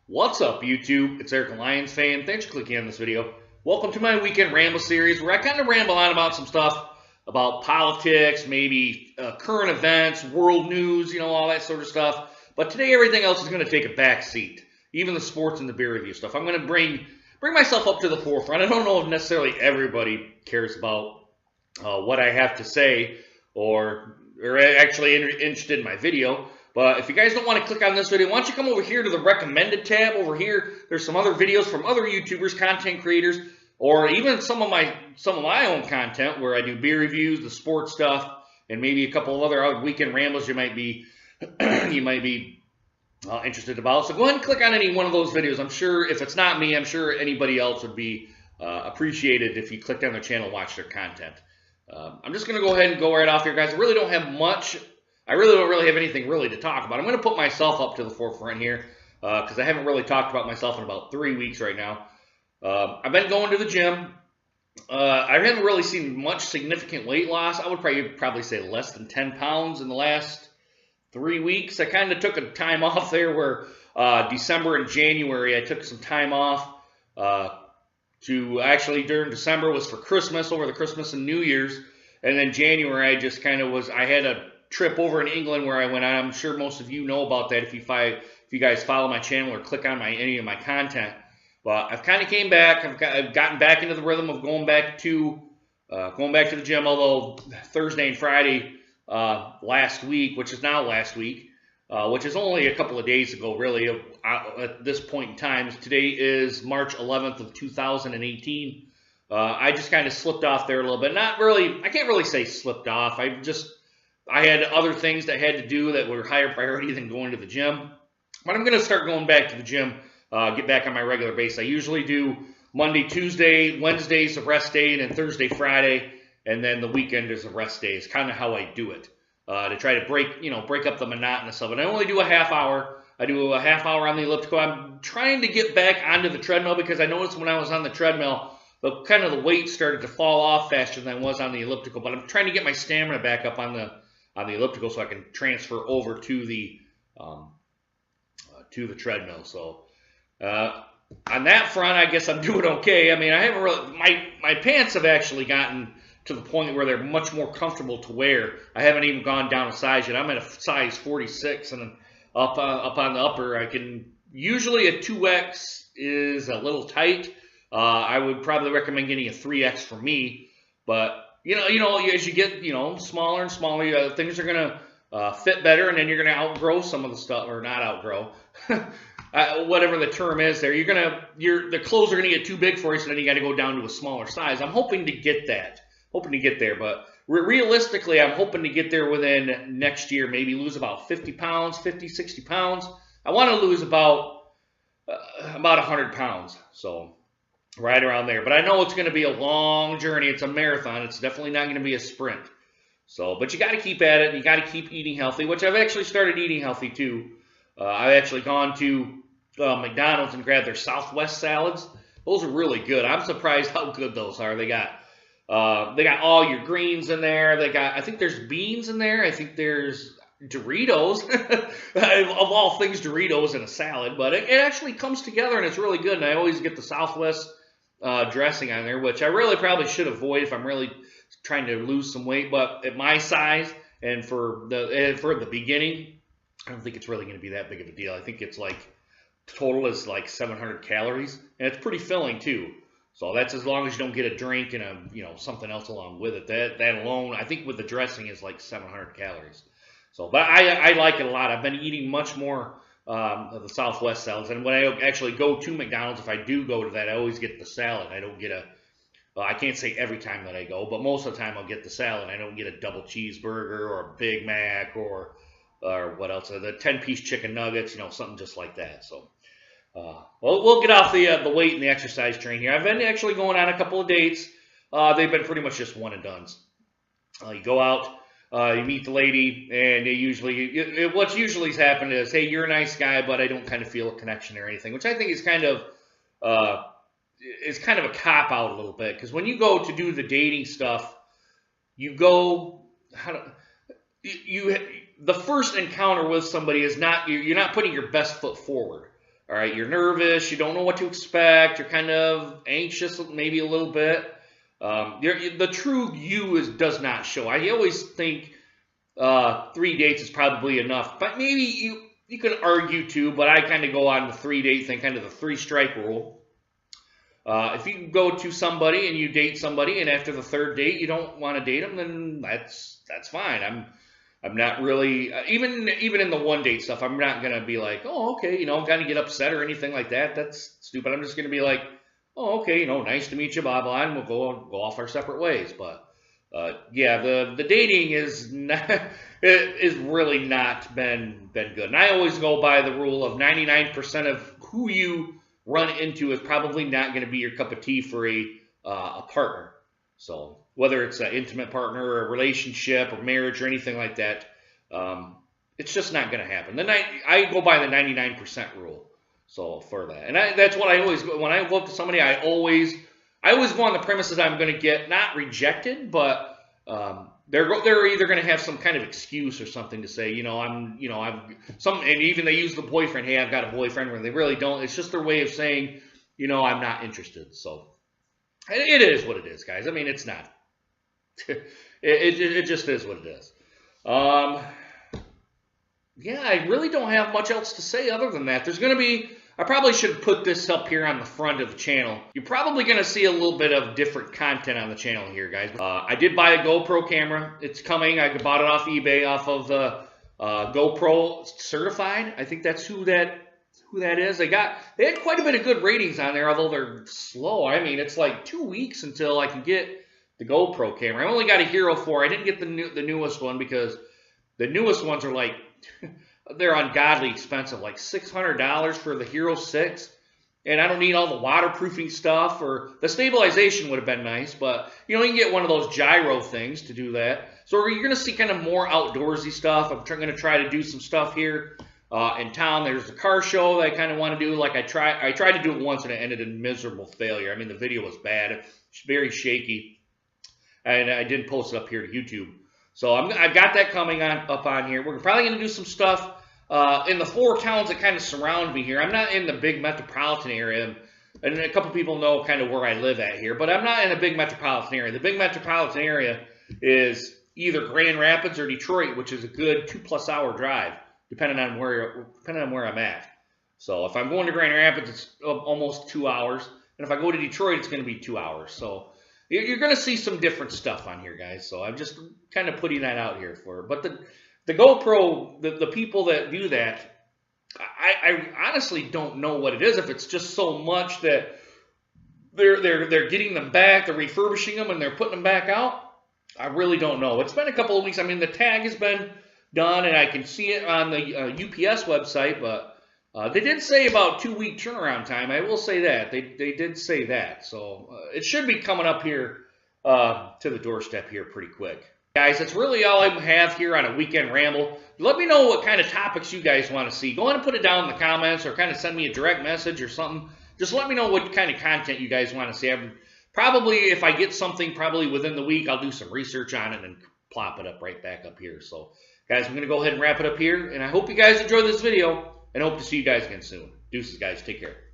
What's up, YouTube? It's Eric, a Lions fan. Thanks for clicking on this video. Welcome to my Weekend Ramble series, where I kind of ramble on about some stuff about politics, maybe current events, world news, all that sort of stuff. But today, everything else is going to take a back seat, even the sports and the beer review stuff. I'm going to bring myself up to the forefront. I don't know if necessarily everybody cares about what I have to say or actually interested in my video. But if you guys don't want to click on this video, why don't you come over here to the recommended tab over here. There's some other videos from other YouTubers, content creators, or even some of my own content where I do beer reviews, the sports stuff, and maybe a couple of other weekend rambles you might be interested about. So go ahead and click on any one of those videos. I'm sure if it's not me, I'm sure anybody else would be appreciated if you clicked on their channel and watched their content. I'm just going to go ahead and go right off here, guys. I really don't have much. I really don't have anything really to talk about. I'm going to put myself up to the forefront here because I haven't really talked about myself in about 3 weeks right now. I've been going to the gym. I haven't really seen much significant weight loss. I would probably say less than 10 pounds in the last 3 weeks. I kind of took a time off there where December and January I took some time off to actually during December was for Christmas, over the Christmas and New Year's. And then January I just kind of I had a trip over in England where I went on. I'm sure most of you know about that if you guys follow my channel or click on any of my content. But I've kind of came back. I've gotten back into the rhythm of going back to the gym. Although Thursday and Friday last week, which is now last week, which is only a couple of days ago, really. At this point in time, today is March 11th of 2018. I just kind of slipped off there a little bit. Not really. I can't really say slipped off. I had other things that I had to do that were higher priority than going to the gym. But I'm going to start going back to the gym, get back on my regular basis. I usually do Monday, Tuesday, Wednesday's a rest day, and then Thursday, Friday, and then the weekend is a rest day. It's kind of how I do it to try to break up the monotonous of it. I only do a half hour. I do a half hour on the elliptical. I'm trying to get back onto the treadmill because I noticed when I was on the treadmill, the weight started to fall off faster than I was on the elliptical. But I'm trying to get my stamina back up on the elliptical so I can transfer over to the treadmill. So on that front, I guess I'm doing okay. I mean, I haven't really my pants have actually gotten to the point where they're much more comfortable to wear. I haven't even gone down a size yet. I'm at a size 46, and up on the upper, I can usually a 2X is a little tight. I would probably recommend getting a 3X for me, but as you get, smaller and smaller, things are going to fit better, and then you're going to outgrow some of the stuff, or not outgrow, whatever the term is there. The clothes are going to get too big for you, so then you got to go down to a smaller size. I'm hoping to get there, but realistically, I'm hoping to get there within next year, maybe lose about 50 pounds, 50, 60 pounds. I want to lose about 100 pounds, so right around there. But I know it's going to be a long journey. It's a marathon. It's definitely not going to be a sprint. But you got to keep at it, and you got to keep eating healthy, which I've actually started eating healthy too. I've actually gone to McDonald's and grabbed their Southwest salads. Those are really good. I'm surprised how good those are. They got all your greens in there. I think there's beans in there. I think there's Doritos. Of all things, Doritos in a salad. But it actually comes together, and it's really good. And I always get the Southwest dressing on there, which I really probably should avoid if I'm really trying to lose some weight. But at my size and for the beginning, I don't think it's really going to be that big of a deal. I think it's total is 700 calories, and it's pretty filling too. So that's as long as you don't get a drink and something else along with it. That alone, I think with the dressing is 700 calories. So, but I like it a lot. I've been eating much more of the Southwest salads, and when I actually go to McDonald's, if I do go to that, I always get the salad. I don't get I can't say every time that I go, but most of the time I'll get the salad. I don't get a double cheeseburger or a Big Mac or what else? The 10-piece chicken nuggets, something just like that. So, we'll get off the weight and the exercise train here. I've been actually going on a couple of dates. They've been pretty much just one and dones. You go out. You meet the lady, and what's usually happened is, hey, you're a nice guy, but I don't kind of feel a connection or anything, which I think is kind of a cop out a little bit, because when you go to do the dating stuff, the first encounter with somebody is not, you're not putting your best foot forward. All right, you're nervous, you don't know what to expect, you're kind of anxious maybe a little bit. The true you does not show. I always think 3 dates is probably enough, but maybe you can argue too, but I kind of go on the 3-date thing, kind of the 3-strike rule. If you go to somebody and you date somebody, and after the 3rd date you don't want to date them, then that's fine. I'm not really even in the 1-date stuff. I'm not gonna be like, oh, okay, I'm gonna get upset or anything like that. That's stupid. I'm just gonna be like, oh, okay, nice to meet you, blah blah, and we'll go off our separate ways. But yeah, the dating is really not been good. And I always go by the rule of 99% of who you run into is probably not going to be your cup of tea for a partner. So whether it's an intimate partner or a relationship or marriage or anything like that, it's just not going to happen. I go by the 99% rule. So for that, and that's what I always when I go up to somebody, I always go on the premises I'm going to get not rejected, but they're either going to have some kind of excuse or something to say, and even they use the boyfriend. Hey, I've got a boyfriend, when they really don't. It's just their way of saying, I'm not interested. So it is what it is, guys. I mean, it's not. it just is what it is. Yeah, I really don't have much else to say other than that. There's going to be, I probably should put this up here on the front of the channel. You're probably going to see a little bit of different content on the channel here, guys. I did buy a GoPro camera. It's coming. I bought it off eBay, off of the GoPro Certified. I think that's who that is. They had quite a bit of good ratings on there, although they're slow. I mean, it's like 2 weeks until I can get the GoPro camera. I only got a Hero 4. I didn't get the newest one because the newest ones are like, they're ungodly expensive, like $600 for the Hero 6. And I don't need all the waterproofing stuff, or the stabilization would have been nice, but you can get one of those gyro things to do that. So you're going to see kind of more outdoorsy stuff. I'm going to try to do some stuff here in town. There's a car show that I kind of want to do. Like I tried to do it once and it ended in miserable failure. I mean, the video was bad. It's very shaky. And I didn't post it up here to YouTube. So I've got that coming up on here. We're probably going to do some stuff in the 4 towns that kind of surround me here. I'm not in the big metropolitan area, and a couple people know kind of where I live at here, but I'm not in a big metropolitan area. The big metropolitan area is either Grand Rapids or Detroit, which is a good 2+ hour drive, depending on where I'm at. So if I'm going to Grand Rapids, it's almost 2 hours, and if I go to Detroit, it's going to be 2 hours. So you're going to see some different stuff on here, guys. So I'm just kind of putting that out here for. But the GoPro, the people that do that, I honestly don't know what it is. If it's just so much that they're getting them back, they're refurbishing them, and they're putting them back out. I really don't know. It's been a couple of weeks. I mean, the tag has been done, and I can see it on the UPS website, but they did say about 2-week turnaround time. I will say that. They did say that. So it should be coming up here to the doorstep here pretty quick. Guys, that's really all I have here on a Weekend Ramble. Let me know what kind of topics you guys want to see. Go ahead and put it down in the comments, or kind of send me a direct message or something. Just let me know what kind of content you guys want to see. Probably, if I get something probably within the week, I'll do some research on it and plop it up right back up here. So, guys, I'm going to go ahead and wrap it up here. And I hope you guys enjoyed this video, and hope to see you guys again soon. Deuces, guys. Take care.